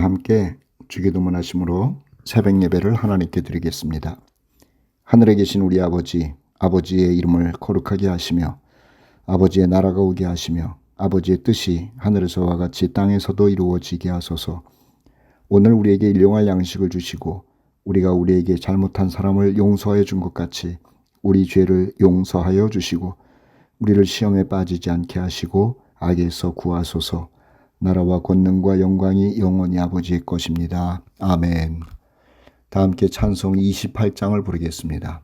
함께 주기도문 하심으로 새벽 예배를 하나님께 드리겠습니다. 하늘에 계신 우리 아버지, 아버지의 이름을 거룩하게 하시며 아버지의 나라가 오게 하시며 아버지의 뜻이 하늘에서와 같이 땅에서도 이루어지게 하소서. 오늘 우리에게 일용할 양식을 주시고 우리가 우리에게 잘못한 사람을 용서해 준 것 같이 우리 죄를 용서하여 주시고 우리를 시험에 빠지지 않게 하시고 악에서 구하소서. 나라와 권능과 영광이 영원히 아버지의 것입니다. 아멘. 다 함께 찬송 28장을 부르겠습니다.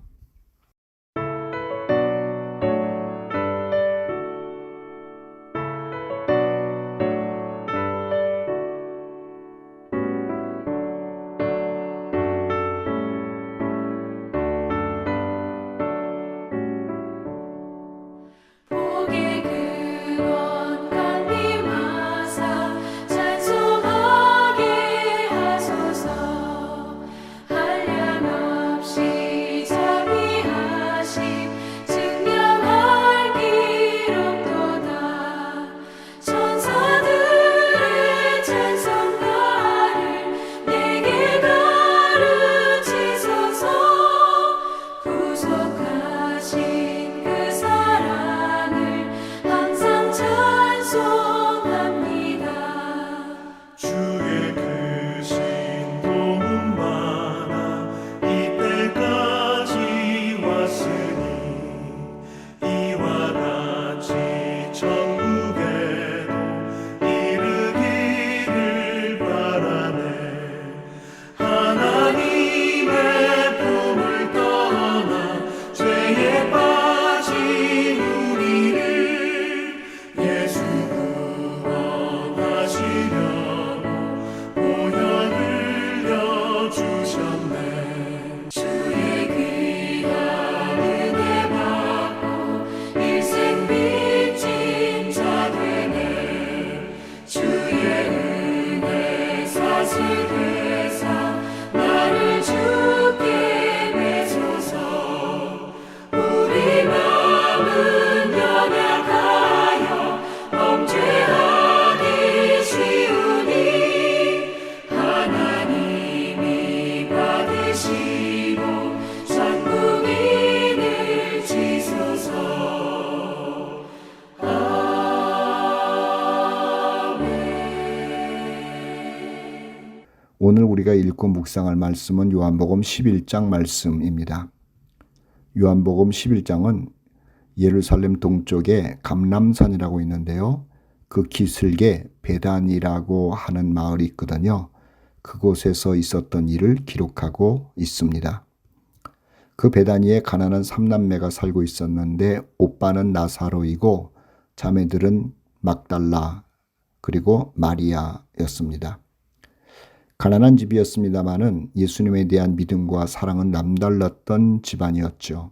오늘 우리가 읽고 묵상할 말씀은 요한복음 11장 말씀입니다. 요한복음 11장은 예루살렘 동쪽에 감람산이라고 있는데요. 그 기슭에 베단이라고 하는 마을이 있거든요. 그곳에서 있었던 일을 기록하고 있습니다. 그 베다니에 가난한 3남매가 살고 있었는데 오빠는 나사로이고 자매들은 막달라 그리고 마리아였습니다. 가난한 집이었습니다마는 예수님에 대한 믿음과 사랑은 남달랐던 집안이었죠.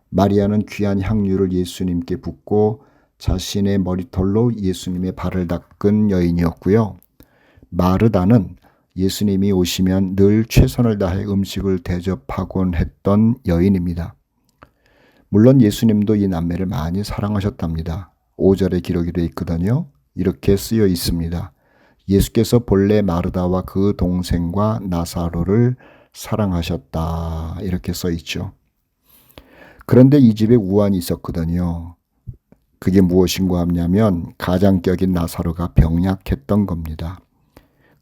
마리아는 귀한 향유를 예수님께 붓고 자신의 머리털로 예수님의 발을 닦은 여인이었고요. 마르다는 예수님이 오시면 늘 최선을 다해 음식을 대접하곤 했던 여인입니다. 물론 예수님도 이 남매를 많이 사랑하셨답니다. 5절에 기록이 되어 있거든요. 이렇게 쓰여 있습니다. 예수께서 본래 마르다와 그 동생과 나사로를 사랑하셨다. 이렇게 써 있죠. 그런데 이 집에 우환이 있었거든요. 그게 무엇인가 하냐면 가장격인 나사로가 병약했던 겁니다.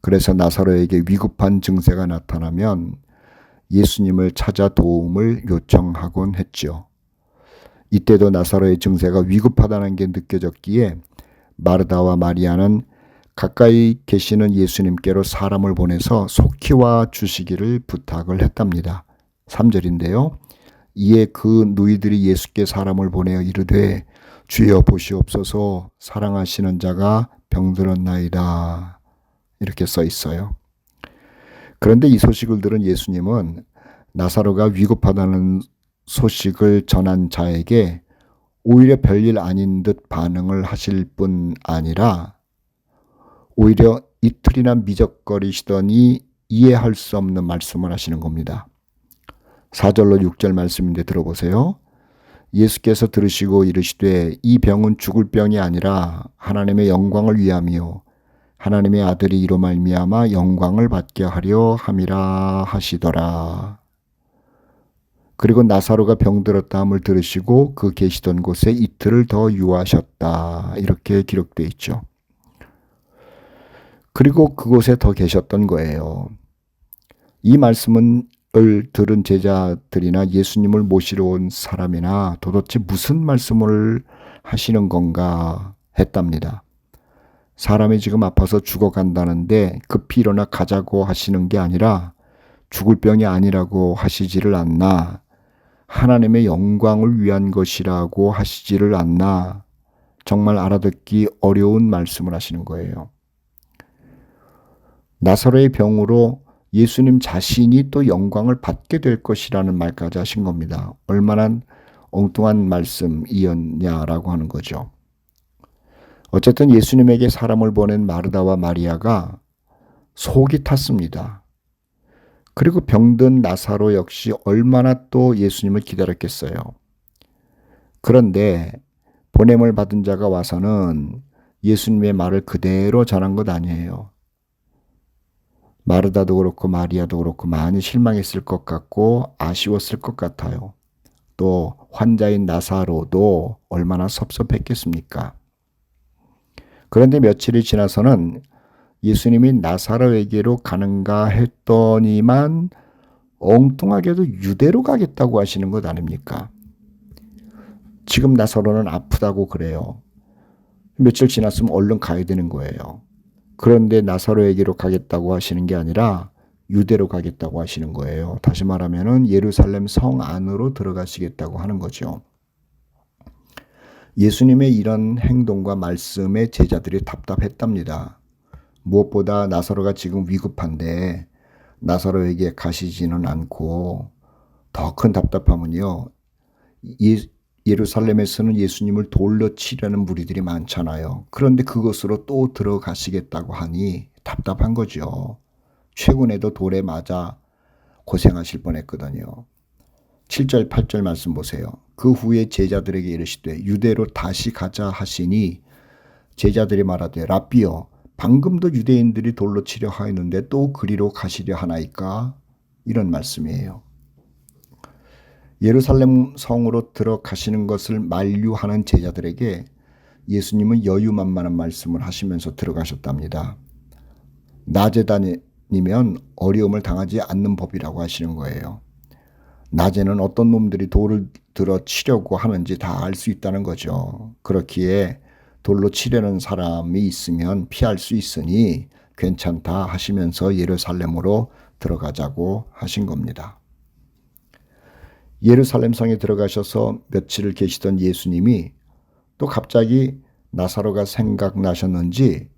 그래서 나사로에게 위급한 증세가 나타나면 예수님을 찾아 도움을 요청하곤 했죠. 이때도 나사로의 증세가 위급하다는 게 느껴졌기에 마르다와 마리아는 가까이 계시는 예수님께로 사람을 보내서 속히 와 주시기를 부탁을 했답니다. 3절인데요. 이에 그 누이들이 예수께 사람을 보내어 이르되 주여 보시옵소서 사랑하시는 자가 병들었나이다. 이렇게 써 있어요. 그런데 이 소식을 들은 예수님은 나사로가 위급하다는 소식을 전한 자에게 오히려 별일 아닌 듯 반응을 하실 뿐 아니라 오히려 이틀이나 미적거리시더니 이해할 수 없는 말씀을 하시는 겁니다. 4절로 6절 말씀인데 들어보세요. 예수께서 들으시고 이르시되 이 병은 죽을 병이 아니라 하나님의 영광을 위함이요 하나님의 아들이 이로 말미암아 영광을 받게 하려 함이라 하시더라. 그리고 나사로가 병들었다 함을 들으시고 그 계시던 곳에 이틀을 더 유하셨다. 이렇게 기록되어 있죠. 그리고 그곳에 더 계셨던 거예요. 이 말씀을 들은 제자들이나 예수님을 모시러 온 사람이나 도대체 무슨 말씀을 하시는 건가 했답니다. 사람이 지금 아파서 죽어간다는데 급히 일어나 가자고 하시는 게 아니라 죽을 병이 아니라고 하시지를 않나, 하나님의 영광을 위한 것이라고 하시지를 않나, 정말 알아듣기 어려운 말씀을 하시는 거예요. 나사로의 병으로 예수님 자신이 또 영광을 받게 될 것이라는 말까지 하신 겁니다. 얼마나 엉뚱한 말씀이었냐라고 하는 거죠. 어쨌든 예수님에게 사람을 보낸 마르다와 마리아가 속이 탔습니다. 그리고 병든 나사로 역시 얼마나 또 예수님을 기다렸겠어요. 그런데 보냄을 받은 자가 와서는 예수님의 말을 그대로 전한 것 아니에요. 마르다도 그렇고 마리아도 그렇고 많이 실망했을 것 같고 아쉬웠을 것 같아요. 또 환자인 나사로도 얼마나 섭섭했겠습니까? 그런데 며칠이 지나서는 예수님이 나사로에게로 가는가 했더니만 엉뚱하게도 유대로 가겠다고 하시는 것 아닙니까? 지금 나사로는 아프다고 그래요. 며칠 지났으면 얼른 가야 되는 거예요. 그런데 나사로에게로 가겠다고 하시는 게 아니라 유대로 가겠다고 하시는 거예요. 다시 말하면은 예루살렘 성 안으로 들어가시겠다고 하는 거죠. 예수님의 이런 행동과 말씀에 제자들이 답답했답니다. 무엇보다 나사로가 지금 위급한데 나사로에게 가시지는 않고 더 큰 답답함은요. 예루살렘에서는 예수님을 돌로 치려는 무리들이 많잖아요. 그런데 그것으로 또 들어가시겠다고 하니 답답한 거죠. 최근에도 돌에 맞아 고생하실 뻔했거든요. 7절 8절 말씀 보세요. 그 후에 제자들에게 이르시되 유대로 다시 가자 하시니 제자들이 말하되 랍비여 방금도 유대인들이 돌로 치려 하였는데 또 그리로 가시려 하나이까? 이런 말씀이에요. 예루살렘 성으로 들어가시는 것을 만류하는 제자들에게 예수님은 여유만만한 말씀을 하시면서 들어가셨답니다. 낮에 다니면 어려움을 당하지 않는 법이라고 하시는 거예요. 낮에는 어떤 놈들이 돌을 들어 치려고 하는지 다 알 수 있다는 거죠. 그렇기에 돌로 치려는 사람이 있으면 피할 수 있으니 괜찮다 하시면서 예루살렘으로 들어가자고 하신 겁니다. 예루살렘 성에 들어가셔서 며칠을 계시던 예수님이 또 갑자기 나사로가 생각나셨는지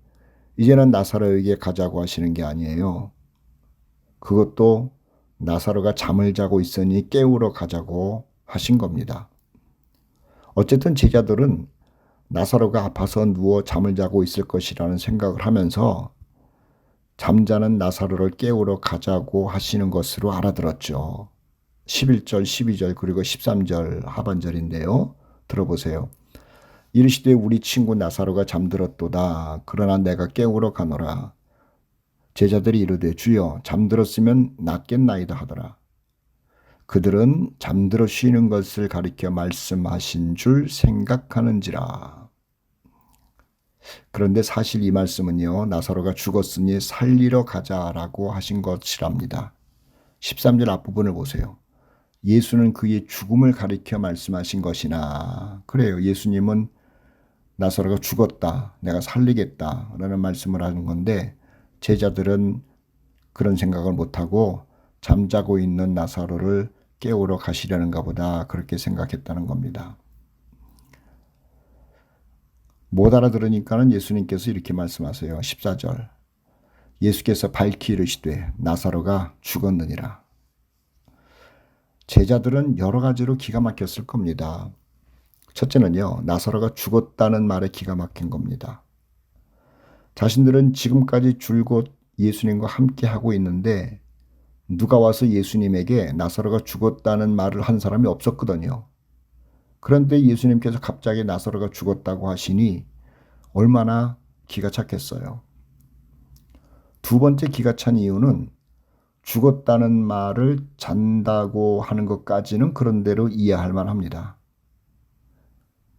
이제는 나사로에게 가자고 하시는 게 아니에요. 그것도 나사로가 잠을 자고 있으니 깨우러 가자고 하신 겁니다. 어쨌든 제자들은 나사로가 아파서 누워 잠을 자고 있을 것이라는 생각을 하면서 잠자는 나사로를 깨우러 가자고 하시는 것으로 알아들었죠. 11절, 12절 그리고 13절 하반절인데요. 들어보세요. 이르시되 우리 친구 나사로가 잠들었도다. 그러나 내가 깨우러 가노라. 제자들이 이르되 주여 잠들었으면 낫겠나이다 하더라. 그들은 잠들어 쉬는 것을 가리켜 말씀하신 줄 생각하는지라. 그런데 사실 이 말씀은요. 나사로가 죽었으니 살리러 가자라고 하신 것이랍니다. 13절 앞부분을 보세요. 예수는 그의 죽음을 가리켜 말씀하신 것이나, 그래요. 예수님은 나사로가 죽었다, 내가 살리겠다 라는 말씀을 하는 건데 제자들은 그런 생각을 못하고 잠자고 있는 나사로를 깨우러 가시려는가 보다 그렇게 생각했다는 겁니다. 못 알아들으니까는 예수님께서 이렇게 말씀하세요. 14절. 예수께서 밝히 이르시되 나사로가 죽었느니라. 제자들은 여러 가지로 기가 막혔을 겁니다. 첫째는요, 나사로가 죽었다는 말에 기가 막힌 겁니다. 자신들은 지금까지 줄곧 예수님과 함께 하고 있는데 누가 와서 예수님에게 나사로가 죽었다는 말을 한 사람이 없었거든요. 그런데 예수님께서 갑자기 나사로가 죽었다고 하시니 얼마나 기가 찼겠어요. 두 번째 기가 찬 이유는 죽었다는 말을 잔다고 하는 것까지는 그런대로 이해할 만합니다.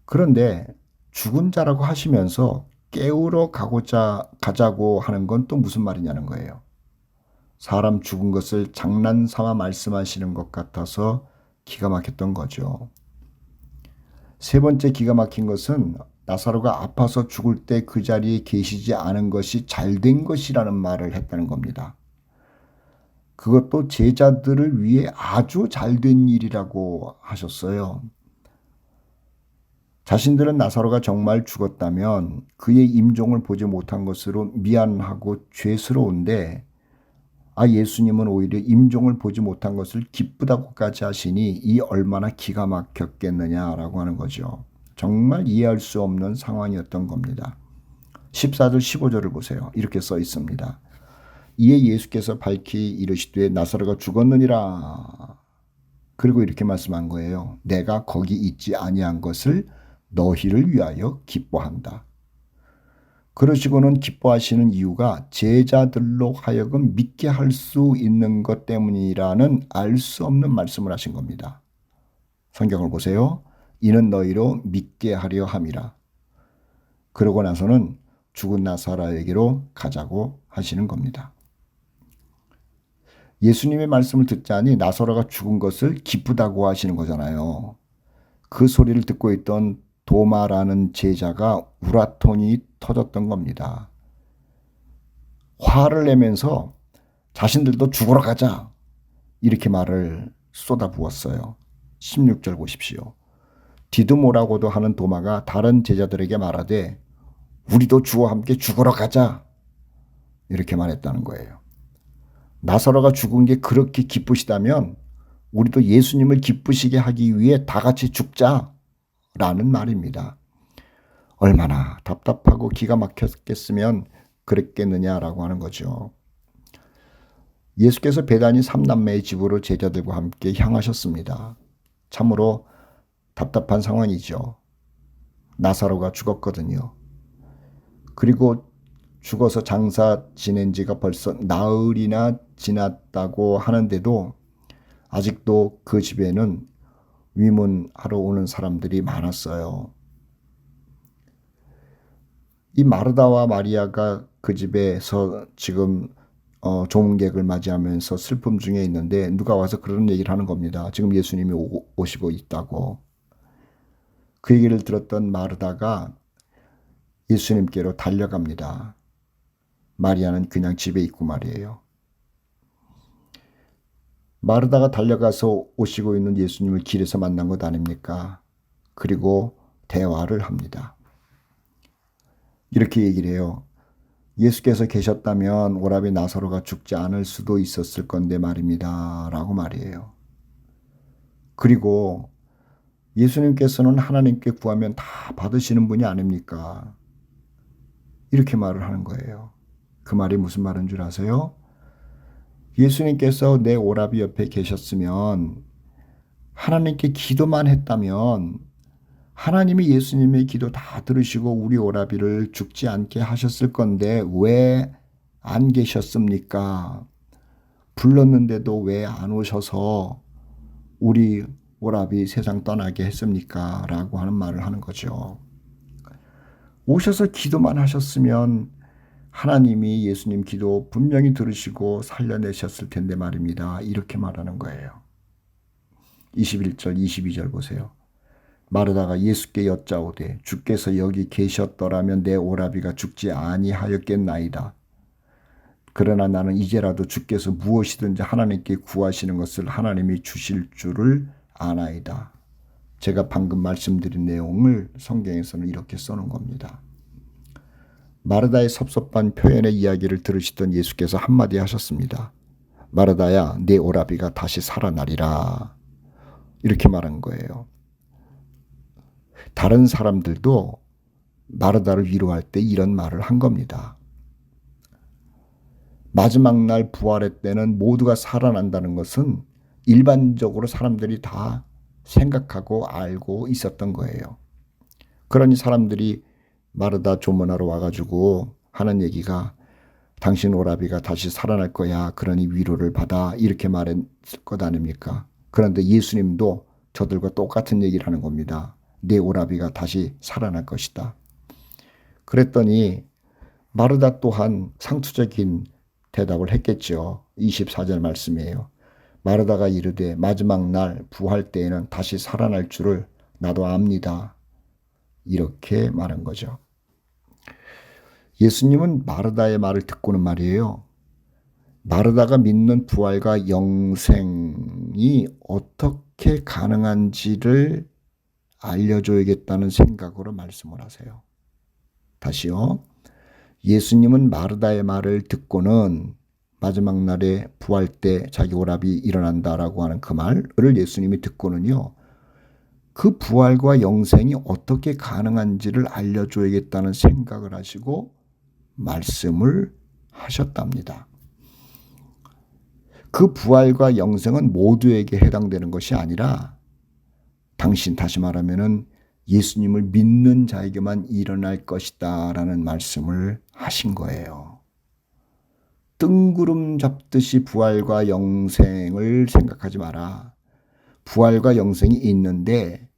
그런데 죽은 자라고 하시면서 깨우러 가자고 하는 건 또 무슨 말이냐는 거예요. 사람 죽은 것을 장난삼아 말씀하시는 것 같아서 기가 막혔던 거죠. 세 번째 기가 막힌 것은 나사로가 아파서 죽을 때 그 자리에 계시지 않은 것이 잘된 것이라는 말을 했다는 겁니다. 그것도 제자들을 위해 아주 잘된 일이라고 하셨어요. 자신들은 나사로가 정말 죽었다면 그의 임종을 보지 못한 것으로 미안하고 죄스러운데 예수님은 오히려 임종을 보지 못한 것을 기쁘다고까지 하시니 이 얼마나 기가 막혔겠느냐라고 하는 거죠. 정말 이해할 수 없는 상황이었던 겁니다. 14절 15절을 보세요. 이렇게 써 있습니다. 이에 예수께서 밝히 이르시되 나사로가 죽었느니라. 그리고 이렇게 말씀한 거예요. 내가 거기 있지 아니한 것을 너희를 위하여 기뻐한다. 그러시고는 기뻐하시는 이유가 제자들로 하여금 믿게 할 수 있는 것 때문이라는 알 수 없는 말씀을 하신 겁니다. 성경을 보세요. 이는 너희로 믿게 하려 함이라. 그러고 나서는 죽은 나사로에게로 가자고 하시는 겁니다. 예수님의 말씀을 듣자니 나사로가 죽은 것을 기쁘다고 하시는 거잖아요. 그 소리를 듣고 있던 도마라는 제자가 우라통이 터졌던 겁니다. 화를 내면서 자신들도 죽으러 가자 이렇게 말을 쏟아부었어요. 16절 보십시오. 디두모라고도 하는 도마가 다른 제자들에게 말하되 우리도 주와 함께 죽으러 가자 이렇게 말했다는 거예요. 나사로가 죽은 게 그렇게 기쁘시다면 우리도 예수님을 기쁘시게 하기 위해 다 같이 죽자라는 말입니다. 얼마나 답답하고 기가 막혔겠으면 그랬겠느냐라고 하는 거죠. 예수께서 베다니 삼남매의 집으로 제자들과 함께 향하셨습니다. 참으로 답답한 상황이죠. 나사로가 죽었거든요. 그리고 죽어서 장사 지낸 지가 벌써 나흘이나 지났다고 하는데도 아직도 그 집에는 위문하러 오는 사람들이 많았어요. 이 마르다와 마리아가 그 집에서 지금 조문객을 맞이하면서 슬픔 중에 있는데 누가 와서 그런 얘기를 하는 겁니다. 지금 예수님이 오시고 있다고. 그 얘기를 들었던 마르다가 예수님께로 달려갑니다. 마리아는 그냥 집에 있고 말이에요. 마르다가 달려가서 오시고 있는 예수님을 길에서 만난 것 아닙니까? 그리고 대화를 합니다. 이렇게 얘기를 해요. 예수께서 계셨다면 오라비 나사로가 죽지 않을 수도 있었을 건데 말입니다. 라고 말이에요. 그리고 예수님께서는 하나님께 구하면 다 받으시는 분이 아닙니까? 이렇게 말을 하는 거예요. 그 말이 무슨 말인 줄 아세요? 예수님께서 내 오라비 옆에 계셨으면 하나님께 기도만 했다면 하나님이 예수님의 기도 다 들으시고 우리 오라비를 죽지 않게 하셨을 건데 왜 안 계셨습니까? 불렀는데도 왜 안 오셔서 우리 오라비 세상 떠나게 했습니까? 라고 하는 말을 하는 거죠. 오셔서 기도만 하셨으면 하나님이 예수님 기도 분명히 들으시고 살려내셨을 텐데 말입니다. 이렇게 말하는 거예요. 21절, 22절 보세요. 마르다가 예수께 여짜오되 주께서 여기 계셨더라면 내 오라비가 죽지 아니하였겠나이다. 그러나 나는 이제라도 주께서 무엇이든지 하나님께 구하시는 것을 하나님이 주실 줄을 아나이다. 제가 방금 말씀드린 내용을 성경에서는 이렇게 써놓은 겁니다. 마르다의 섭섭한 표현의 이야기를 들으시던 예수께서 한마디 하셨습니다. 마르다야, 내 오라비가 다시 살아나리라. 이렇게 말한 거예요. 다른 사람들도 마르다를 위로할 때 이런 말을 한 겁니다. 마지막 날 부활의 때는 모두가 살아난다는 것은 일반적으로 사람들이 다 생각하고 알고 있었던 거예요. 그러니 사람들이 마르다 조문하러 와가지고 하는 얘기가 당신 오라비가 다시 살아날 거야. 그러니 위로를 받아. 이렇게 말했을 것 아닙니까? 그런데 예수님도 저들과 똑같은 얘기를 하는 겁니다. 내 오라비가 다시 살아날 것이다. 그랬더니 마르다 또한 상투적인 대답을 했겠죠. 24절 말씀이에요. 마르다가 이르되 마지막 날 부활 때에는 다시 살아날 줄을 나도 압니다. 이렇게 말한 거죠. 예수님은 마르다의 말을 듣고는 말이에요. 마르다가 믿는 부활과 영생이 어떻게 가능한지를 알려줘야겠다는 생각으로 말씀을 하세요. 다시요. 예수님은 마르다의 말을 듣고는 마지막 날에 부활 때 자기 오라비 일어난다라고 하는 그 말을 예수님이 듣고는요. 그 부활과 영생이 어떻게 가능한지를 알려줘야겠다는 생각을 하시고 말씀을 하셨답니다. 그 부활과 영생은 모두에게 해당되는 것이 아니라 당신, 다시 말하면은 예수님을 믿는 자에게만 일어날 것이다 라는 말씀을 하신 거예요. 뜬구름 잡듯이 부활과 영생을 생각하지 마라. 부활과 영생이 있는데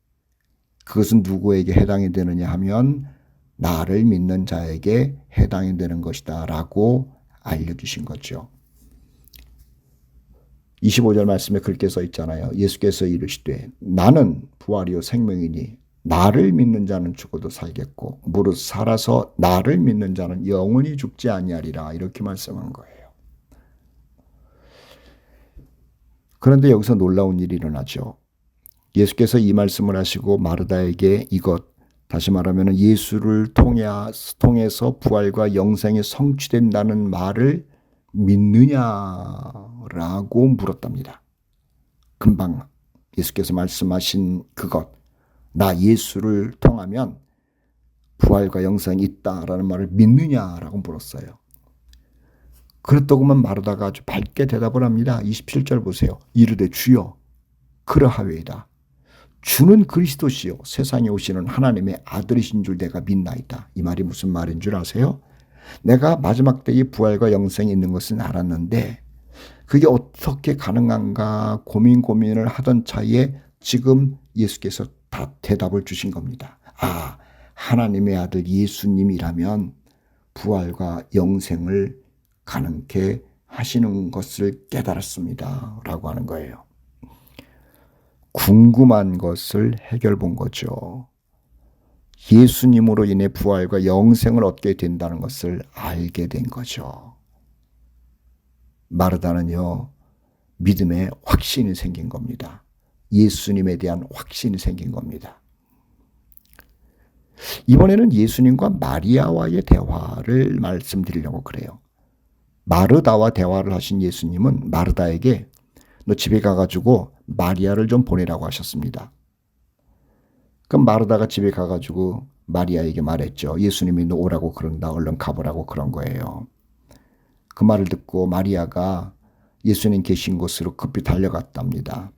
그것은 누구에게 해당이 되느냐 하면 나를 믿는 자에게 해당이 되는 것이다 라고 알려주신 거죠. 25절 말씀에 그렇게 써 있잖아요. 예수께서 이르시되 나는 부활이요 생명이니 나를 믿는 자는 죽어도 살겠고 무릇 살아서 나를 믿는 자는 영원히 죽지 아니하리라 이렇게 말씀한 거예요. 그런데 여기서 놀라운 일이 일어나죠. 예수께서 이 말씀을 하시고 마르다에게 이것, 다시 말하면 예수를 통해서 부활과 영생이 성취된다는 말을 믿느냐라고 물었답니다. 금방 예수께서 말씀하신 그것, 나 예수를 통하면 부활과 영생이 있다라는 말을 믿느냐라고 물었어요. 그렇다고만 마르다가 아주 밝게 대답을 합니다. 27절 보세요. 이르되 주여 그러하외이다. 주는 그리스도시요 세상에 오시는 하나님의 아들이신 줄 내가 믿나이다. 이 말이 무슨 말인 줄 아세요? 내가 마지막 때에 부활과 영생이 있는 것은 알았는데 그게 어떻게 가능한가 고민을 하던 차에 지금 예수께서 다 대답을 주신 겁니다. 아, 하나님의 아들 예수님이라면 부활과 영생을 가능케 하시는 것을 깨달았습니다. 라고 하는 거예요. 궁금한 것을 해결 본 거죠. 예수님으로 인해 부활과 영생을 얻게 된다는 것을 알게 된 거죠. 마르다는요, 믿음에 확신이 생긴 겁니다. 예수님에 대한 확신이 생긴 겁니다. 이번에는 예수님과 마리아와의 대화를 말씀드리려고 그래요. 마르다와 대화를 하신 예수님은 마르다에게 너 집에 가가지고 마리아를 좀 보내라고 하셨습니다. 그럼 마르다가 집에 가가지고 마리아에게 말했죠. 예수님이 너 오라고 그런다. 얼른 가보라고 그런 거예요. 그 말을 듣고 마리아가 예수님 계신 곳으로 급히 달려갔답니다.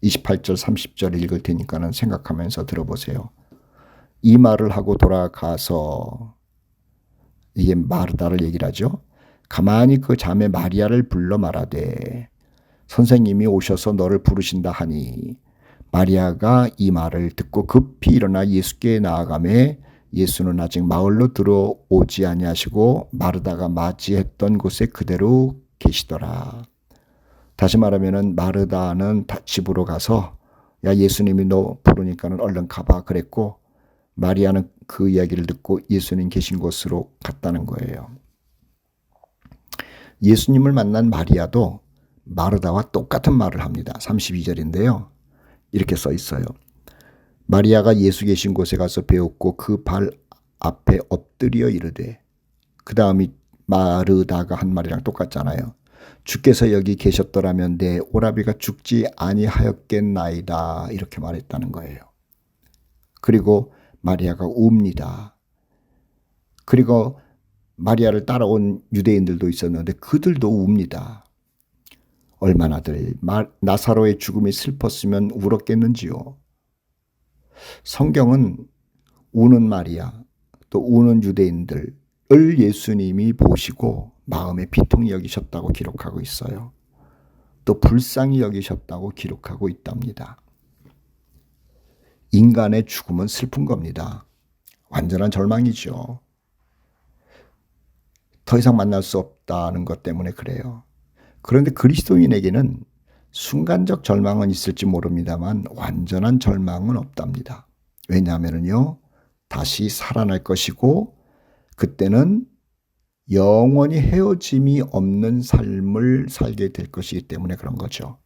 28절 30절 읽을 테니까는 생각하면서 들어보세요. 이 말을 하고 돌아가서 이게 마르다를 얘기를 하죠. 가만히 그 자매 마리아를 불러 말하되 선생님이 오셔서 너를 부르신다 하니 마리아가 이 말을 듣고 급히 일어나 예수께 나아가매 예수는 아직 마을로 들어오지 아니하시고 마르다가 맞이했던 곳에 그대로 계시더라. 다시 말하면은 마르다는 집으로 가서 야 예수님이 너 부르니까는 얼른 가봐 그랬고 마리아는 그 이야기를 듣고 예수님 계신 곳으로 갔다는 거예요. 예수님을 만난 마리아도 마르다와 똑같은 말을 합니다. 32절인데요. 이렇게 써 있어요. 마리아가 예수 계신 곳에 가서 배웠고 그 발 앞에 엎드려 이르되, 그 다음이 마르다가 한 말이랑 똑같잖아요. 주께서 여기 계셨더라면 내 오라비가 죽지 아니하였겠나이다. 이렇게 말했다는 거예요. 그리고 마리아가 웁니다. 그리고 마리아를 따라온 유대인들도 있었는데 그들도 웁니다. 얼마나들 나사로의 죽음이 슬펐으면 울었겠는지요. 성경은 우는 마리아 또 우는 유대인들을 예수님이 보시고 마음에 비통히 여기셨다고 기록하고 있어요. 또 불쌍히 여기셨다고 기록하고 있답니다. 인간의 죽음은 슬픈 겁니다. 완전한 절망이죠. 더 이상 만날 수 없다는 것 때문에 그래요. 그런데 그리스도인에게는 순간적 절망은 있을지 모릅니다만 완전한 절망은 없답니다. 왜냐하면요, 다시 살아날 것이고 그때는 영원히 헤어짐이 없는 삶을 살게 될 것이기 때문에 그런 거죠.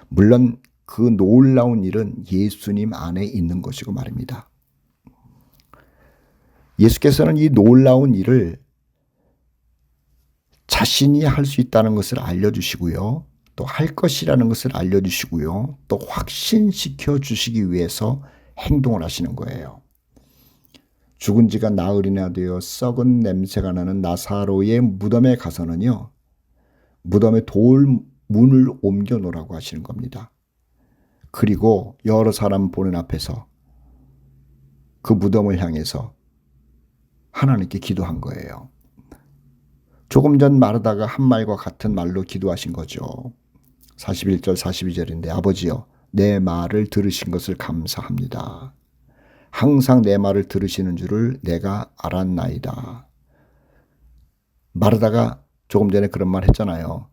물론 그 놀라운 일은 예수님 안에 있는 것이고 말입니다. 예수께서는 이 놀라운 일을 자신이 할 수 있다는 것을 알려주시고요. 또 할 것이라는 것을 알려주시고요. 또 확신시켜 주시기 위해서 행동을 하시는 거예요. 죽은 지가 나흘이나 되어 썩은 냄새가 나는 나사로의 무덤에 가서는요, 무덤에 돌 문을 옮겨 놓으라고 하시는 겁니다. 그리고 여러 사람 보는 앞에서 그 무덤을 향해서 하나님께 기도한 거예요. 조금 전 마르다가 한 말과 같은 말로 기도하신 거죠. 41절 42절인데 아버지여 내 말을 들으신 것을 감사합니다. 항상 내 말을 들으시는 줄을 내가 알았나이다. 마르다가 조금 전에 그런 말 했잖아요.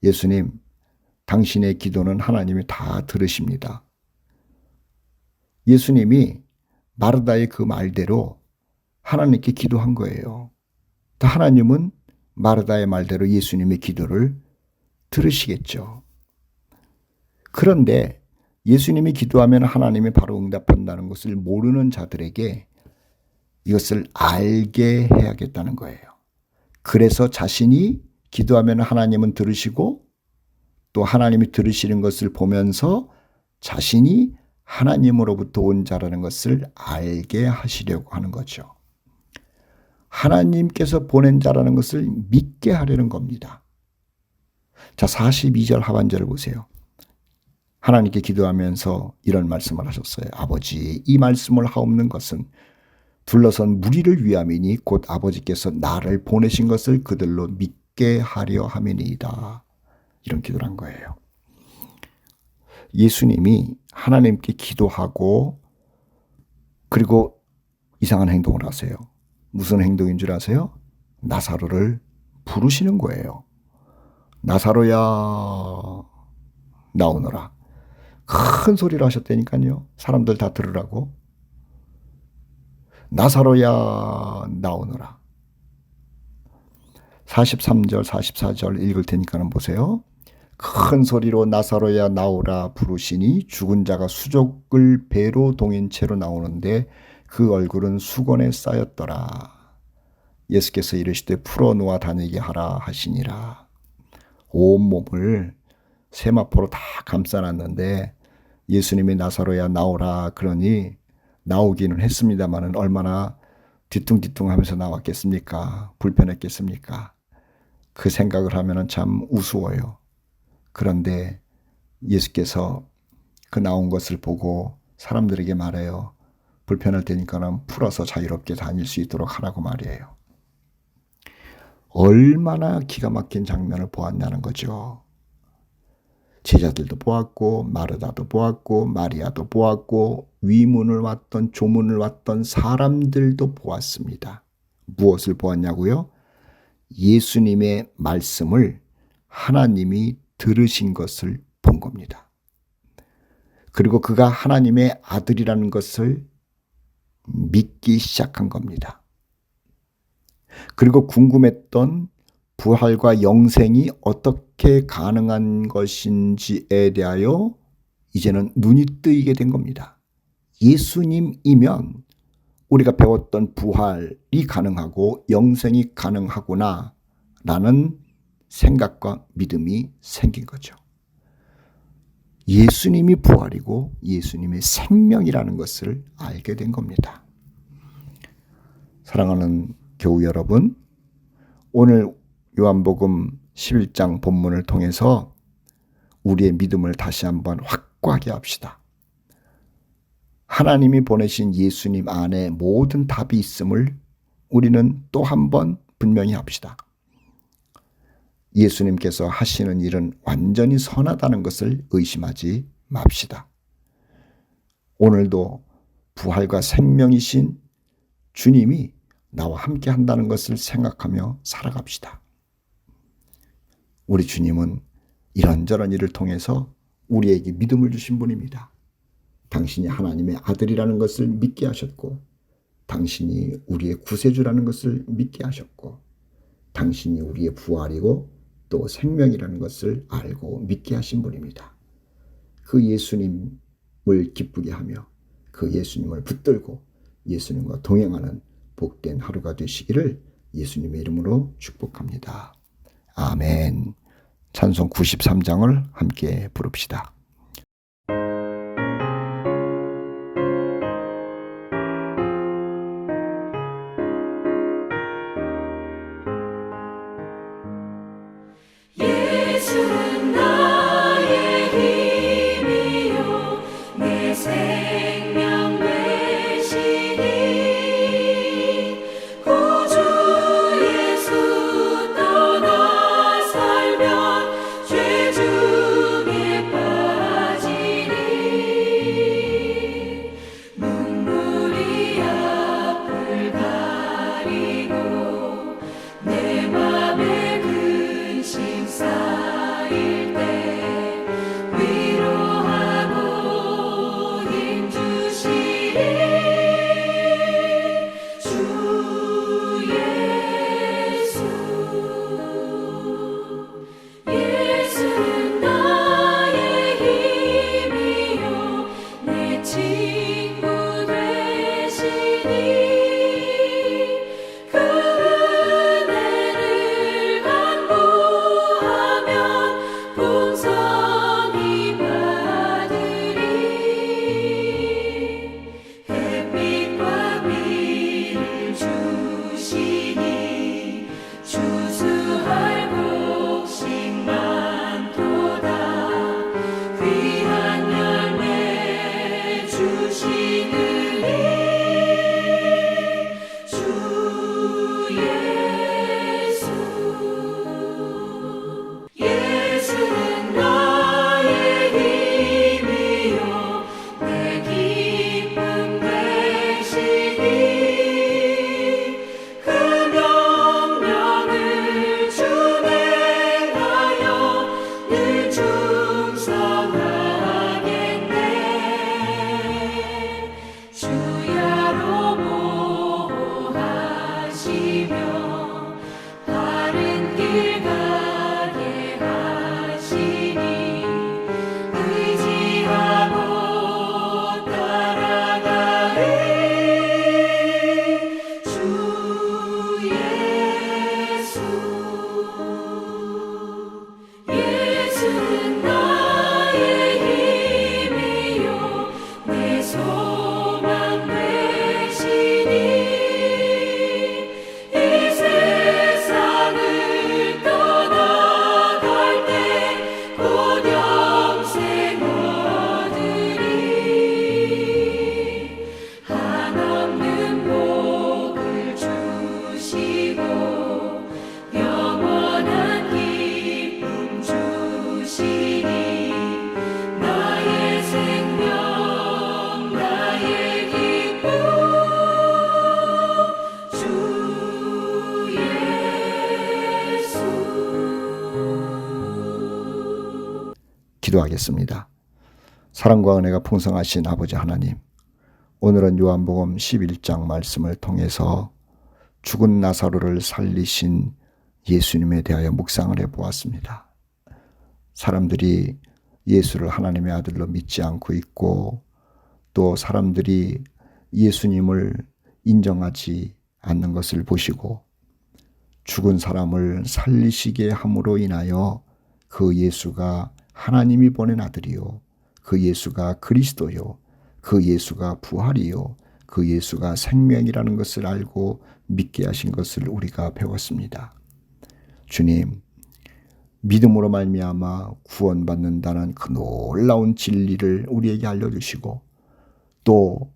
예수님, 당신의 기도는 하나님이 다 들으십니다. 예수님이 마르다의 그 말대로 하나님께 기도한 거예요. 또 하나님은 마르다의 말대로 예수님의 기도를 들으시겠죠. 그런데 예수님이 기도하면 하나님이 바로 응답한다는 것을 모르는 자들에게 이것을 알게 해야겠다는 거예요. 그래서 자신이 기도하면 하나님은 들으시고 또 하나님이 들으시는 것을 보면서 자신이 하나님으로부터 온 자라는 것을 알게 하시려고 하는 거죠. 하나님께서 보낸 자라는 것을 믿게 하려는 겁니다. 자, 42절 하반절을 보세요. 하나님께 기도하면서 이런 말씀을 하셨어요. 아버지, 이 말씀을 하옵는 것은 둘러선 무리를 위함이니 곧 아버지께서 나를 보내신 것을 그들로 믿게 하려 함이니이다. 이런 기도를 한 거예요. 예수님이 하나님께 기도하고 그리고 이상한 행동을 하세요. 무슨 행동인 줄 아세요? 나사로를 부르시는 거예요. 나사로야 나오너라. 큰 소리를 하셨다니까요. 사람들 다 들으라고. 나사로야 나오너라. 43절 44절 읽을 테니까는 보세요. 큰 소리로 나사로야 나오라 부르시니 죽은 자가 수족을 배로 동인 채로 나오는데 그 얼굴은 수건에 쌓였더라. 예수께서 이르시되 풀어놓아 다니게 하라 하시니라. 온몸을 세마포로 다 감싸놨는데 예수님이 나사로야 나오라 그러니 나오기는 했습니다마는 얼마나 뒤뚱뒤뚱하면서 나왔겠습니까? 불편했겠습니까? 그 생각을 하면 참 우스워요. 그런데 예수께서 그 나온 것을 보고 사람들에게 말해요. 불편할 테니까는 풀어서 자유롭게 다닐 수 있도록 하라고 말이에요. 얼마나 기가 막힌 장면을 보았냐는 거죠. 제자들도 보았고 마르다도 보았고 마리아도 보았고 위문을 왔던 조문을 왔던 사람들도 보았습니다. 무엇을 보았냐고요? 예수님의 말씀을 하나님이 들으신 것을 본 겁니다. 그리고 그가 하나님의 아들이라는 것을 믿기 시작한 겁니다. 그리고 궁금했던 부활과 영생이 어떻게 가능한 것인지에 대하여 이제는 눈이 뜨이게 된 겁니다. 예수님이면 우리가 배웠던 부활이 가능하고 영생이 가능하구나 라는 생각과 믿음이 생긴 거죠. 예수님이 부활이고 예수님의 생명이라는 것을 알게 된 겁니다. 사랑하는 교우 여러분, 오늘 요한복음 11장 본문을 통해서 우리의 믿음을 다시 한번 확고하게 합시다. 하나님이 보내신 예수님 안에 모든 답이 있음을 우리는 또 한번 분명히 합시다. 예수님께서 하시는 일은 완전히 선하다는 것을 의심하지 맙시다. 오늘도 부활과 생명이신 주님이 나와 함께 한다는 것을 생각하며 살아갑시다. 우리 주님은 이런저런 일을 통해서 우리에게 믿음을 주신 분입니다. 당신이 하나님의 아들이라는 것을 믿게 하셨고, 당신이 우리의 구세주라는 것을 믿게 하셨고, 당신이 우리의 부활이고 또 생명이라는 것을 알고 믿게 하신 분입니다. 그 예수님을 기쁘게 하며 그 예수님을 붙들고 예수님과 동행하는 복된 하루가 되시기를 예수님의 이름으로 축복합니다. 아멘. 찬송 93장을 함께 부릅시다. 예수는 나의 힘이요 내 생명 되시니 구주 예수 떠나 살면 죄 중에 빠지니 눈물이 앞을 가리고 내 맘에 근심 쌓일 때 위로하고 힘 주시니 주 예수. 예수는 나의 힘이요 내 친구 되시니 그 은혜를 간구하면 풍성히 받으리. 햇빛과 비를 주시니 추수할 곡식 많도다. 귀한 열매 주시느니 주 예수. 예수는 나의 힘이요 내 기쁨 되시니 그 명령을 준행하여 늘 충성하겠네. 주야로 보호하시며 바른 길 가게 하시니 의지하고 따라가리. 주 예수. 예수는 나의 힘이요 내 소망 되시니 이 세상을 떠나갈 때 곧 영생 얻으리. 한없는 복을 주시고 영원한 기쁨 주시니 나의 생명 나의 기쁨 주 예수. 기도하겠습니다. 사랑과 은혜가 풍성하신 아버지 하나님, 오늘은 요한복음 11장 말씀을 통해서 죽은 나사로를 살리신 예수님에 대하여 묵상을 해보았습니다. 사람들이 예수를 하나님의 아들로 믿지 않고 있고, 또 사람들이 예수님을 인정하지 않는 것을 보시고 죽은 사람을 살리시게 함으로 인하여 그 예수가 하나님이 보낸 아들이요, 그 예수가 그리스도요, 그 예수가 부활이요, 그 예수가 생명이라는 것을 알고 믿게 하신 것을 우리가 배웠습니다. 주님, 믿음으로 말미암아 구원받는다는 그 놀라운 진리를 우리에게 알려주시고, 또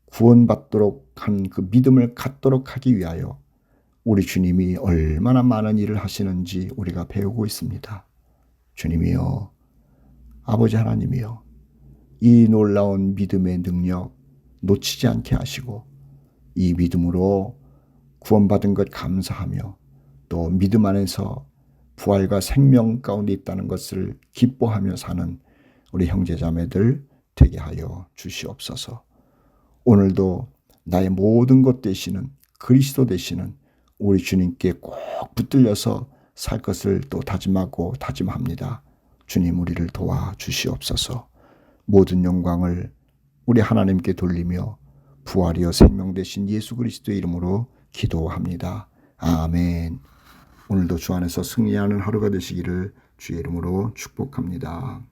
구원받도록 한 그 믿음을 갖도록 하기 위하여 우리 주님이 얼마나 많은 일을 하시는지 우리가 배우고 있습니다. 주님이여, 아버지 하나님이여, 이 놀라운 믿음의 능력 놓치지 않게 하시고 이 믿음으로 구원받은 것 감사하며 또 믿음 안에서 부활과 생명 가운데 있다는 것을 기뻐하며 사는 우리 형제자매들 되게 하여 주시옵소서. 오늘도 나의 모든 것 되시는 그리스도 되시는 우리 주님께 꼭 붙들려서 살 것을 또 다짐하고 다짐합니다. 주님 우리를 도와주시옵소서. 모든 영광을 우리 하나님께 돌리며 부활이여 생명 되신 예수 그리스도의 이름으로 기도합니다. 아멘. 오늘도 주 안에서 승리하는 하루가 되시기를 주의 이름으로 축복합니다.